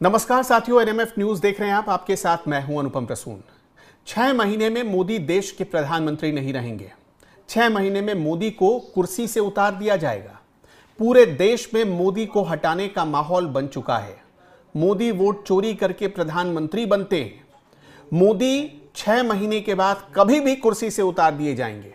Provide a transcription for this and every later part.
नमस्कार साथियों, NMF news देख रहे हैं आप। आपके साथ मैं हूं अनुपम प्रसून। 6 महीने में मोदी देश के प्रधानमंत्री नहीं रहेंगे। 6 महीने में मोदी को कुर्सी से उतार दिया जाएगा। पूरे देश में मोदी को हटाने का माहौल बन चुका है। मोदी वोट चोरी करके प्रधानमंत्री बनते हैं। मोदी 6 महीने के बाद कभी भी कुर्सी से उतार दिए जाएंगे।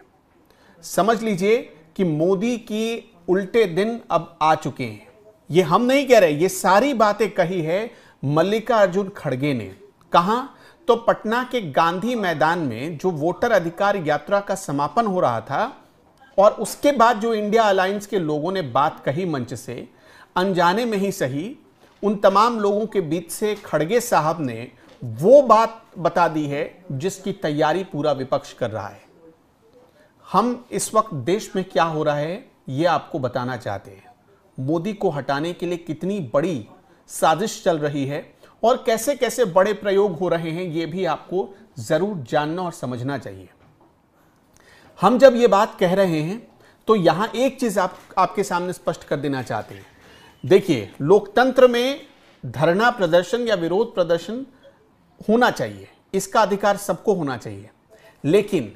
समझ लीजिए कि मोदी की उल्टे दिन अब आ चुके हैं। ये हम नहीं कह रहे, ये सारी बातें कही है मल्लिकार्जुन खड़गे ने। कहां? तो पटना के गांधी मैदान में जो वोटर अधिकार यात्रा का समापन हो रहा था और उसके बाद जो इंडिया अलायंस के लोगों ने बात कही मंच से, अनजाने में ही सही, उन तमाम लोगों के बीच से खड़गे साहब ने वो बात बता दी है जिसकी तैयारी पूरा विपक्ष कर रहा है। हम इस वक्त देश में क्या हो रहा है ये आपको बताना चाहते हैं। मोदी को हटाने के लिए कितनी बड़ी साजिश चल रही है और कैसे कैसे बड़े प्रयोग हो रहे हैं ये भी आपको जरूर जानना और समझना चाहिए। हम जब ये बात कह रहे हैं तो यहां एक चीज आपके सामने स्पष्ट कर देना चाहते हैं। देखिए, लोकतंत्र में धरना प्रदर्शन या विरोध प्रदर्शन होना चाहिए, इसका अधिकार सबको होना चाहिए, लेकिन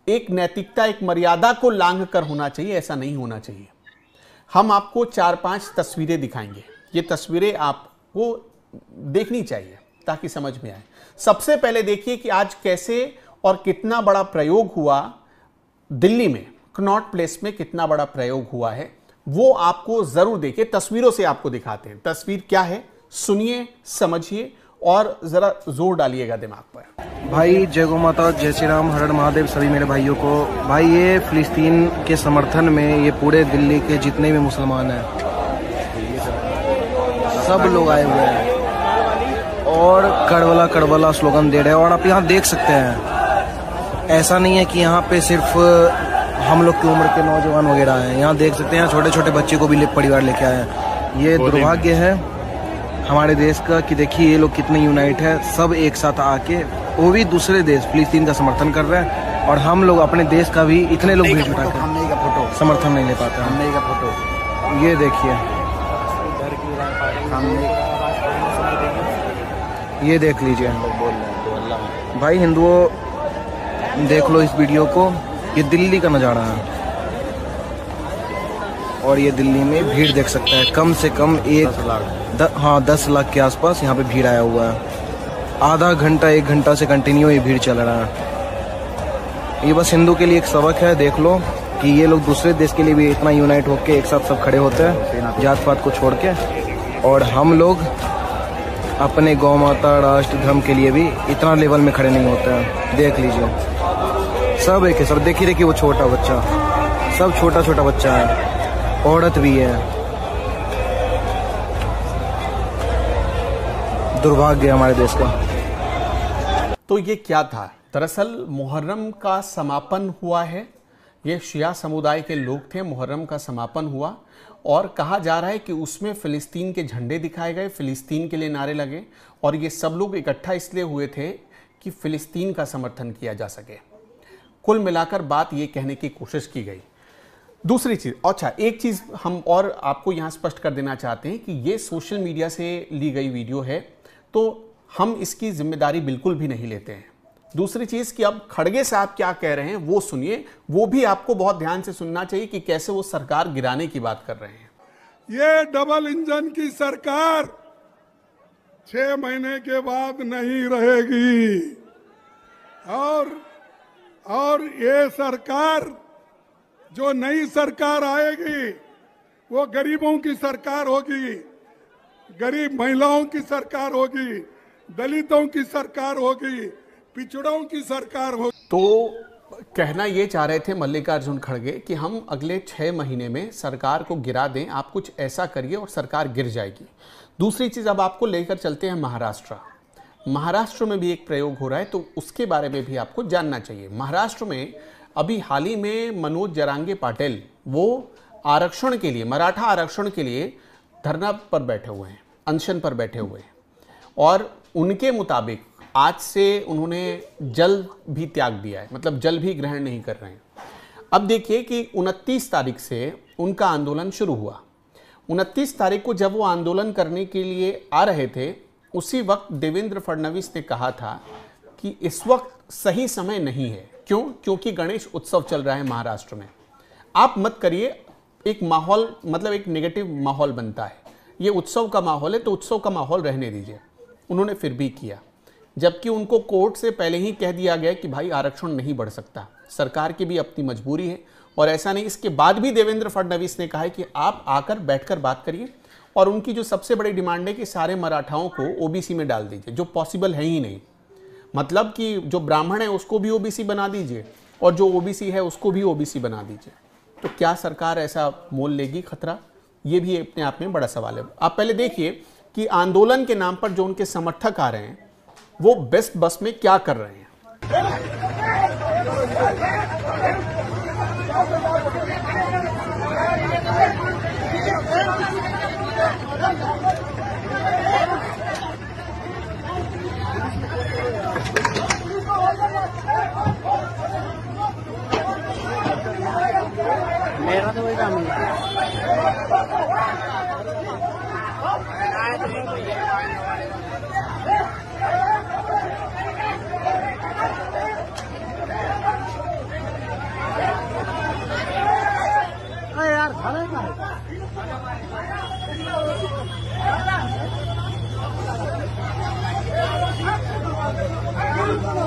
एक नैतिकता, एक मर्यादा को लांघ कर होना चाहिए। ऐसा नहीं होना चाहिए। हम आपको 4-5 तस्वीरें दिखाएंगे। ये तस्वीरें आपको देखनी चाहिए ताकि समझ में आए। सबसे पहले देखिए कि आज कैसे और कितना बड़ा प्रयोग हुआ दिल्ली में, कनॉट प्लेस में कितना बड़ा प्रयोग हुआ है, वो आपको जरूर देखिए। तस्वीरों से आपको दिखाते हैं। तस्वीर क्या है सुनिए, समझिए और जरा जोर डालिएगा दिमाग पर। भाई जय गौ माता, जय श्री राम, हर हर महादेव सभी मेरे भाइयों को। भाई ये फिलिस्तीन के समर्थन में ये पूरे दिल्ली के जितने भी मुसलमान हैं सब लोग आए हुए हैं और कड़वला कड़वला स्लोगन दे रहे हैं। और आप यहाँ देख सकते हैं, ऐसा नहीं है कि यहाँ पे सिर्फ हम लोग की उम्र के नौजवान वगैरह हैं। यहाँ देख सकते हैं छोटे छोटे बच्चे को भी परिवार लेके आए हैं। ये दुर्भाग्य है हमारे देश का कि देखिए ये लोग कितने यूनाइट है, सब एक साथ आके, वो भी दूसरे देश फिलिस्तीन का समर्थन कर रहे हैं और हम लोग अपने देश का भी इतने लोग भीड़ जुटा कर हमने का फोटो समर्थन नहीं ले पाते। हमने का फोटो ये देखिए, ये देख लीजिए भाई हिंदुओं, देख लो इस वीडियो को। ये दिल्ली का नज़ारा है और ये दिल्ली में भीड़ देख सकता है। कम से कम 10 लाख के आसपास यहाँ पे भीड़ आया हुआ है। आधा घंटा 1 घंटा से कंटिन्यू ये भीड़ चल रहा है। ये बस हिंदू के लिए एक सबक है। देख लो कि ये लोग दूसरे देश के लिए भी इतना यूनाइट होकर एक साथ सब खड़े होते हैं जात पात को छोड़ के, और हम लोग अपने गौ माता, राष्ट्र, धर्म के लिए भी इतना लेवल में खड़े नहीं होते हैं। देख लीजिए सब एक है। सब देखिए वो छोटा बच्चा, सब छोटा छोटा बच्चा है, औरत भी है। दुर्भाग्य हमारे देश का। तो ये क्या था? दरअसल मुहर्रम का समापन हुआ है। ये शिया समुदाय के लोग थे, मुहर्रम का समापन हुआ और कहा जा रहा है कि उसमें फिलिस्तीन के झंडे दिखाए गए, फिलिस्तीन के लिए नारे लगे और ये सब लोग इकट्ठा इसलिए हुए थे कि फिलिस्तीन का समर्थन किया जा सके। कुल मिलाकर बात ये कहने की कोशिश की गई। दूसरी चीज, अच्छा एक चीज हम और आपको यहां स्पष्ट कर देना चाहते हैं कि ये सोशल मीडिया से ली गई वीडियो है, तो हम इसकी जिम्मेदारी बिल्कुल भी नहीं लेते हैं। दूसरी चीज कि अब खड़गे साहब क्या कह रहे हैं वो सुनिए, वो भी आपको बहुत ध्यान से सुनना चाहिए कि कैसे वो सरकार गिराने की बात कर रहे हैं। ये डबल इंजन की सरकार 6 महीने के बाद नहीं रहेगी और ये सरकार, जो नई सरकार आएगी वो गरीबों की सरकार होगी, गरीब महिलाओं की सरकार होगी, दलितों की सरकार होगी, पिछड़ों की सरकार होगी। तो कहना ये चाह रहे थे मल्लिकार्जुन खड़गे कि हम अगले 6 महीने में सरकार को गिरा दें, आप कुछ ऐसा करिए और सरकार गिर जाएगी। दूसरी चीज, अब आपको लेकर चलते हैं महाराष्ट्र। महाराष्ट्र में भी एक प्रयोग हो रहा है, तो उसके बारे में भी आपको जानना चाहिए। महाराष्ट्र में अभी हाल ही में मनोज जरांगे पाटिल वो आरक्षण के लिए, मराठा आरक्षण के लिए धरना पर बैठे हुए हैं, अनशन पर बैठे हुए हैं और उनके मुताबिक आज से उन्होंने जल भी त्याग दिया है, मतलब जल भी ग्रहण नहीं कर रहे हैं। अब देखिए कि 29 तारीख से उनका आंदोलन शुरू हुआ 29 तारीख को जब वो आंदोलन करने के लिए आ रहे थे, उसी वक्त देवेंद्र फडणवीस ने कहा था कि इस वक्त सही समय नहीं है। क्यों? क्योंकि गणेश उत्सव चल रहा है महाराष्ट्र में। आप मत करिए, एक माहौल मतलब एक नेगेटिव माहौल बनता है। ये उत्सव का माहौल है तो उत्सव का माहौल रहने दीजिए। उन्होंने फिर भी किया, जबकि उनको कोर्ट से पहले ही कह दिया गया कि भाई आरक्षण नहीं बढ़ सकता। सरकार की भी अपनी मजबूरी है और ऐसा नहीं। इसके बाद भी देवेंद्र फडणवीस ने कहा है कि आप आकर बैठकर बात करिए और उनकी जो सबसे बड़ी डिमांड है कि सारे मराठाओं को ओबीसी में डाल दीजिए, जो पॉसिबल है ही नहीं। मतलब कि जो ब्राह्मण है उसको भी ओबीसी बना दीजिए और जो ओबीसी है उसको भी ओबीसी बना दीजिए। तो क्या सरकार ऐसा मोल लेगी खतरा? ये भी अपने आप में बड़ा सवाल है। आप पहले देखिए कि आंदोलन के नाम पर जो उनके समर्थक आ रहे हैं वो बेस्ट बस में क्या कर रहे हैं। मेरा तो वही काम है। यार खाने का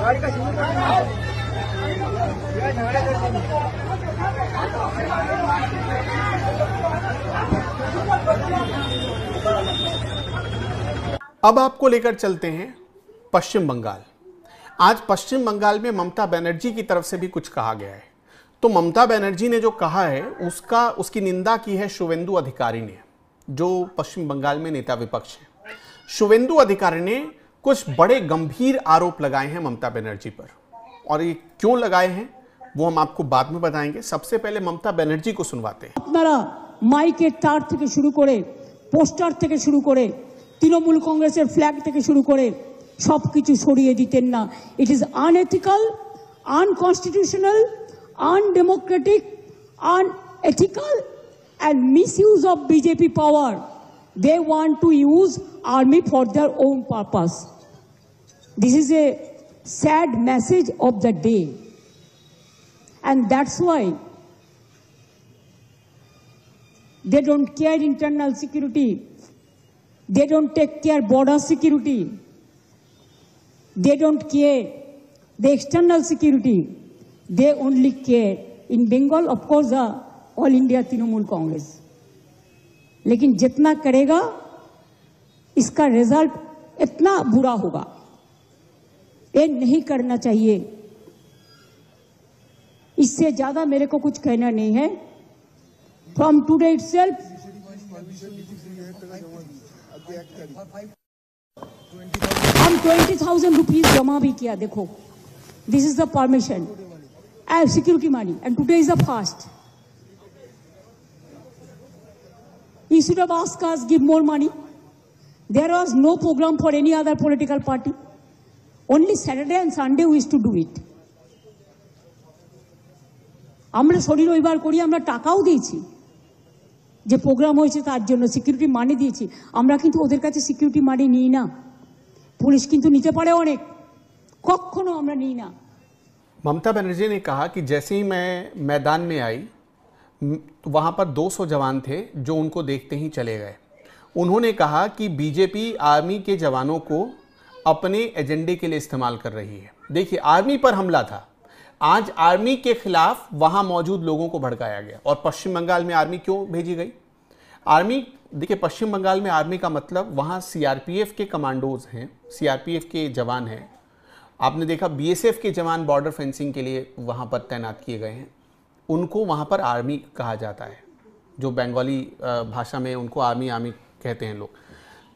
गाड़ी का शुरू अब आपको लेकर चलते हैं पश्चिम बंगाल। आज पश्चिम बंगाल में ममता बनर्जी की तरफ से भी कुछ कहा गया है। तो ममता बनर्जी ने जो कहा है उसकी निंदा की है शुवेंदु अधिकारी ने, जो पश्चिम बंगाल में नेता विपक्ष है। शुवेंदु अधिकारी ने कुछ बड़े गंभीर आरोप लगाए हैं ममता बनर्जी पर, और ये क्यों लगाए हैं वो हम आपको बाद में बताएंगे। सबसे पहले ममता बनर्जी को सुनवाते हैं। আপনারা মাইকের তার থেকে শুরু করে পোস্টার থেকে শুরু করে তৃণমূল কংগ্রেসের ফ্ল্যাগ থেকে শুরু করে সবকিছু সরিয়ে দিতেন না। It is unethical, unconstitutional, undemocratic, unethical and misuse of BJP power. They want to use army for their own purpose. This is a sad message of the day, and that's why they don't care internal security, they don't take care border security, they don't care the external security. They only care in Bengal, of course, all India Trinamool Congress. लेकिन जितना करेगा इसका result इतना बुरा होगा, ये नहीं करना चाहिए। इससे ज्यादा मेरे को कुछ कहना नहीं है। फ्रॉम टुडे इटसेल्फ हम 20,000 रुपीज जमा भी किया। देखो, this is the permission, security money, and today is a fast. You should have asked us give more money. There was no program for any other political party. Only Saturday and Sunday we used to do it. আমরা শনি রবিবার করি, আমরা টাকাও দিয়েছি, যে programme হয়েছে তার জন্য সিকিউরিটি মানি দিয়েছি। আমরা কিন্তু ওদের কাছে সিকিউরিটি মানি নিই না। পুলিশ কিন্তু নিতে পারে অনেক, কখনো আমরা নিই না। ममता बनर्जी ने कहा कि जैसे ही मैं मैदान में आई तो वहाँ पर 200 जवान थे जो उनको देखते ही चले गए। उन्होंने कहा कि बीजेपी आर्मी के जवानों को अपने एजेंडे के लिए इस्तेमाल कर रही है। देखिए, आर्मी पर हमला था, आज आर्मी के खिलाफ वहाँ मौजूद लोगों को भड़काया गया। और पश्चिम बंगाल में आर्मी क्यों भेजी गई? आर्मी, देखिए, पश्चिम बंगाल में आर्मी का मतलब वहाँ सीआरपीएफ के कमांडोज हैं, सीआरपीएफ के जवान हैं। आपने देखा बीएसएफ के जवान बॉर्डर फेंसिंग के लिए वहाँ पर तैनात किए गए हैं। उनको वहाँ पर आर्मी कहा जाता है, जो बंगाली भाषा में उनको आर्मी कहते हैं लोग।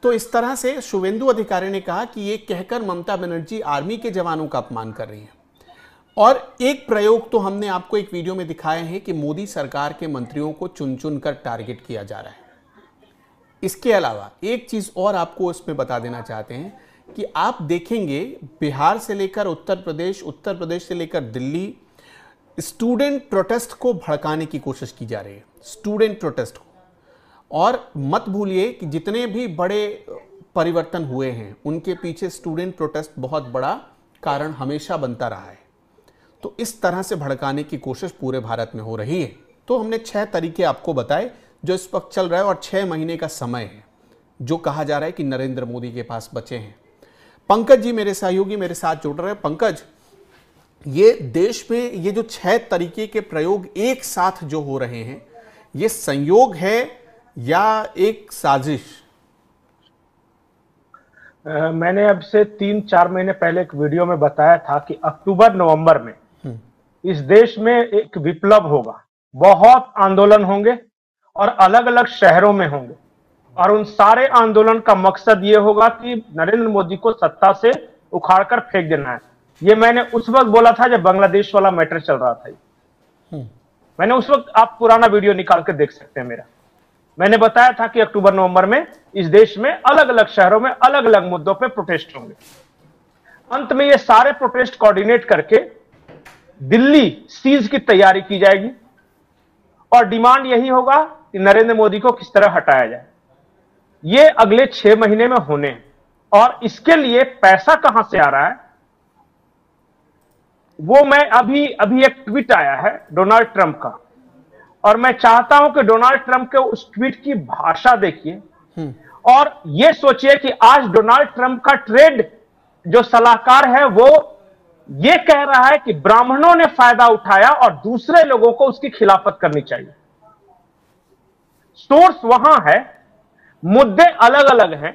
तो इस तरह से शुवेंदु अधिकारी ने कहा कि ये कहकर ममता बनर्जी आर्मी के जवानों का अपमान कर रही हैं। और एक प्रयोग तो हमने आपको एक वीडियो में दिखाए हैं कि मोदी सरकार के मंत्रियों को चुन चुन कर टारगेट किया जा रहा है। इसके अलावा एक चीज़ और आपको इसमें बता देना चाहते हैं कि आप देखेंगे बिहार से लेकर उत्तर प्रदेश से लेकर दिल्ली, स्टूडेंट प्रोटेस्ट को भड़काने की कोशिश की जा रही है, स्टूडेंट प्रोटेस्ट को। और मत भूलिए कि जितने भी बड़े परिवर्तन हुए हैं उनके पीछे स्टूडेंट प्रोटेस्ट बहुत बड़ा कारण हमेशा बनता रहा है। तो इस तरह से भड़काने की कोशिश पूरे भारत में हो रही है। तो हमने 6 तरीके आपको बताए जो इस वक्त चल रहा है, और 6 महीने का समय है जो कहा जा रहा है कि नरेंद्र मोदी के पास बचे हैं। पंकज जी मेरे सहयोगी मेरे साथ जुड़ रहे हैं। पंकज, ये देश में ये जो 6 तरीके के प्रयोग एक साथ जो हो रहे हैं, ये संयोग है या एक साजिश? मैंने अब से 3-4 महीने पहले एक वीडियो में बताया था कि अक्टूबर नवंबर में इस देश में एक विप्लव होगा, बहुत आंदोलन होंगे और अलग अलग शहरों में होंगे, और उन सारे आंदोलन का मकसद ये होगा कि नरेंद्र मोदी को सत्ता से उखाड़कर फेंक देना है। ये मैंने उस वक्त बोला था जब बांग्लादेश वाला मैटर चल रहा था। मैंने उस वक्त, आप पुराना वीडियो निकाल के देख सकते हैं मेरा, मैंने बताया था कि अक्टूबर नवंबर में इस देश में अलग अलग शहरों में अलग अलग मुद्दों पे प्रोटेस्ट होंगे। अंत में ये सारे प्रोटेस्ट कोऑर्डिनेट करके दिल्ली सीज की तैयारी की जाएगी और डिमांड यही होगा कि नरेंद्र मोदी को किस तरह हटाया जाए। ये अगले 6 महीने में होने हैं, और इसके लिए पैसा कहां से आ रहा है वो मैं अभी एक ट्वीट आया है डोनाल्ड ट्रंप का, और मैं चाहता हूं कि डोनाल्ड ट्रंप के उस ट्वीट की भाषा देखिए और ये सोचिए कि आज डोनाल्ड ट्रंप का ट्रेड जो सलाहकार है वो ये कह रहा है कि ब्राह्मणों ने फायदा उठाया और दूसरे लोगों को उसकी खिलाफत करनी चाहिए। सोर्स वहां है, मुद्दे अलग अलग हैं,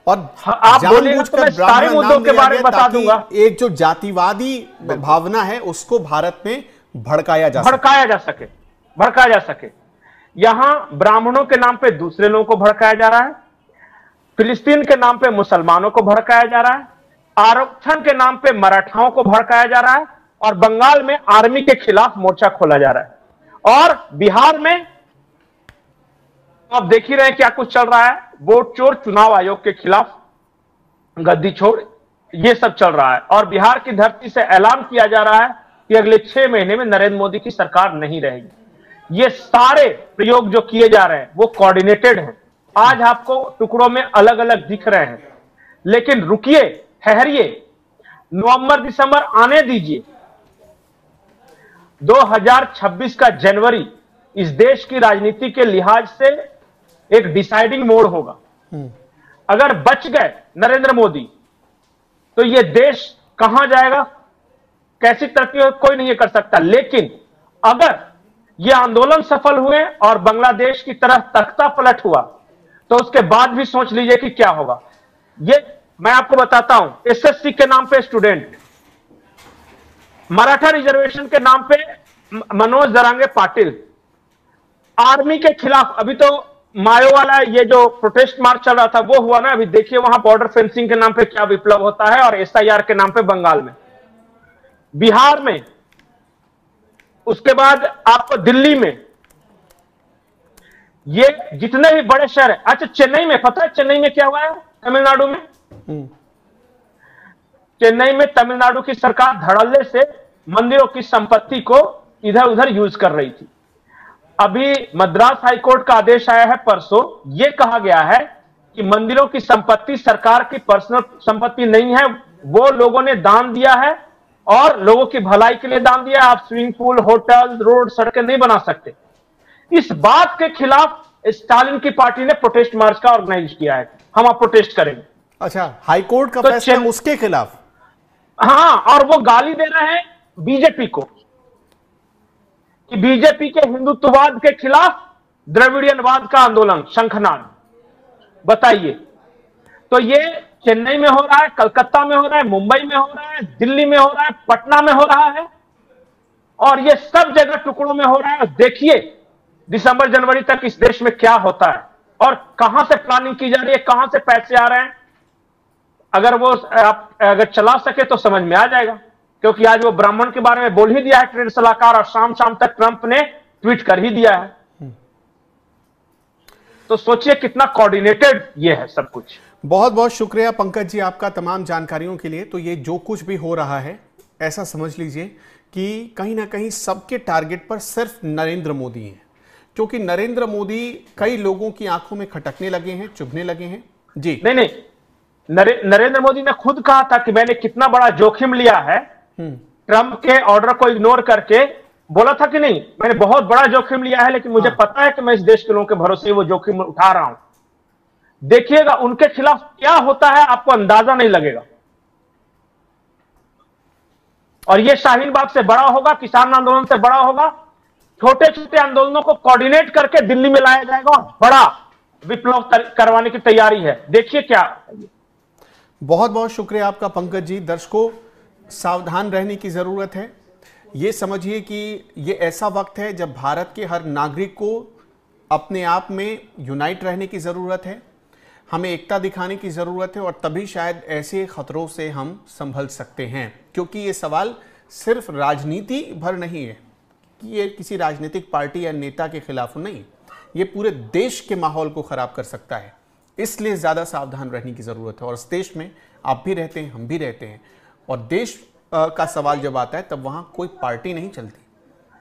और आप बोलिएगा तो मैं सारे मुद्दों के बारे में बता दूंगा। एक जो जातिवादी भावना है उसको भारत में भड़काया जा सके। यहां ब्राह्मणों के नाम पे दूसरे लोगों को भड़काया जा रहा है, फिलिस्तीन के नाम पे मुसलमानों को भड़काया जा रहा है, आरक्षण के नाम पे मराठाओं को भड़काया जा रहा है, और बंगाल में आर्मी के खिलाफ मोर्चा खोला जा रहा है, और बिहार में आप देख ही रहे हैं क्या कुछ चल रहा है, वोट चोर चुनाव आयोग के खिलाफ गद्दी छोड़ ये सब चल रहा है। और बिहार की धरती से ऐलान किया जा रहा है कि अगले 6 महीने में नरेंद्र मोदी की सरकार नहीं रहेगी। ये सारे प्रयोग जो किए जा रहे हैं वो कोऑर्डिनेटेड हैं। आज आपको टुकड़ों में अलग अलग दिख रहे हैं, लेकिन रुकिए, ठहरिए, नवंबर दिसंबर आने दीजिए। 2026 का जनवरी इस देश की राजनीति के लिहाज से एक डिसाइडिंग मोड होगा। अगर बच गए नरेंद्र मोदी तो ये देश कहां जाएगा, कैसी तरक्की कोई नहीं कर सकता। लेकिन अगर ये आंदोलन सफल हुए और बांग्लादेश की तरह तख्ता पलट हुआ तो उसके बाद भी सोच लीजिए कि क्या होगा। ये मैं आपको बताता हूं, एसएससी के नाम पे स्टूडेंट, मराठा रिजर्वेशन के नाम पे मनोज दरांगे पाटिल, आर्मी के खिलाफ अभी तो मायो वाला ये जो प्रोटेस्ट मार्च चल रहा था वो हुआ ना, अभी देखिए वहां बॉर्डर फेंसिंग के नाम पे क्या विप्लव होता है, और एसआईआर के नाम पे बंगाल में, बिहार में, उसके बाद आपको दिल्ली में, ये जितने भी बड़े शहर है। अच्छा, चेन्नई में पता है चेन्नई में क्या हुआ है? तमिलनाडु में, चेन्नई में तमिलनाडु की सरकार धड़ल्ले से मंदिरों की संपत्ति को इधर उधर यूज कर रही थी। अभी मद्रास हाईकोर्ट का आदेश आया है परसों, यह कहा गया है कि मंदिरों की संपत्ति सरकार की पर्सनल संपत्ति नहीं है, वो लोगों ने दान दिया है और लोगों की भलाई के लिए दान दिया। आप स्विमिंग पूल, होटल, रोड, सड़कें नहीं बना सकते। इस बात के खिलाफ स्टालिन की पार्टी ने प्रोटेस्ट मार्च का ऑर्गेनाइज किया है, हम आप प्रोटेस्ट करेंगे। अच्छा, हाईकोर्ट का फैसला उसके खिलाफ? हाँ, और वो गाली दे रहे हैं बीजेपी को कि बीजेपी के हिंदुत्ववाद के खिलाफ द्रविड़ियनवाद का आंदोलन, शंखनाद। बताइए, तो ये चेन्नई में हो रहा है, कलकत्ता में हो रहा है, मुंबई में हो रहा है, दिल्ली में हो रहा है, पटना में हो रहा है, और ये सब जगह टुकड़ों में हो रहा है। देखिए दिसंबर जनवरी तक इस देश में क्या होता है और कहां से प्लानिंग की जा रही है, कहां से पैसे आ रहे हैं। अगर वो आप अगर चला सके तो समझ में आ जाएगा, क्योंकि आज वो ब्राह्मण के बारे में बोल ही दिया है ट्रेड सलाहकार, और शाम शाम तक ट्रंप ने ट्वीट कर ही दिया है। तो सोचिए कितना कोऑर्डिनेटेड ये है सब कुछ। बहुत बहुत शुक्रिया पंकज जी आपका तमाम जानकारियों के लिए। तो ये जो कुछ भी हो रहा है, ऐसा समझ लीजिए कि कहीं ना कहीं सबके टारगेट पर सिर्फ नरेंद्र मोदी हैं। क्योंकि नरेंद्र मोदी कई लोगों की आंखों में खटकने लगे हैं, चुभने लगे हैं। जी नहीं, नरेंद्र मोदी ने खुद कहा था कि मैंने कितना बड़ा जोखिम लिया है, ट्रंप के ऑर्डर को इग्नोर करके बोला था कि नहीं, मैंने बहुत बड़ा जोखिम लिया है, लेकिन मुझे पता है कि मैं इस देश के लोगों के भरोसे वो जोखिम उठा रहा हूं। देखिएगा उनके खिलाफ क्या होता है, आपको अंदाजा नहीं लगेगा। और ये शाहीन बाग से बड़ा होगा, किसान आंदोलन से बड़ा होगा, छोटे छोटे आंदोलनों को कोऑर्डिनेट करके दिल्ली में लाया जाएगा और बड़ा विप्लव करवाने की तैयारी है। देखिए क्या। बहुत बहुत शुक्रिया आपका पंकज जी। दर्शकों, सावधान रहने की जरूरत है। ये समझिए कि ये ऐसा वक्त है जब भारत के हर नागरिक को अपने आप में यूनाइट रहने की ज़रूरत है, हमें एकता दिखाने की ज़रूरत है, और तभी शायद ऐसे खतरों से हम संभल सकते हैं। क्योंकि ये सवाल सिर्फ राजनीति भर नहीं है कि ये किसी राजनीतिक पार्टी या नेता के खिलाफ नहीं, ये पूरे देश के माहौल को ख़राब कर सकता है। इसलिए ज़्यादा सावधान रहने की ज़रूरत है। और इस देश में आप भी रहते हैं, हम भी रहते हैं, और देश का सवाल जब आता है तब वहाँ कोई पार्टी नहीं चलती,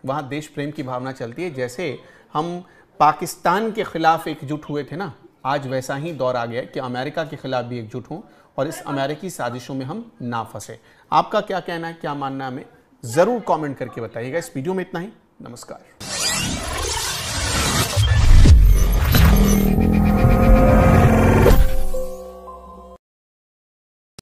वहाँ देश प्रेम की भावना चलती है। जैसे हम पाकिस्तान के खिलाफ एकजुट हुए थे ना, आज वैसा ही दौर आ गया कि अमेरिका के खिलाफ भी एकजुट हों और इस अमेरिकी साजिशों में हम ना फंसे। आपका क्या कहना है, क्या मानना है, हमें ज़रूर कमेंट करके बताइएगा। इस वीडियो में इतना ही। नमस्कार।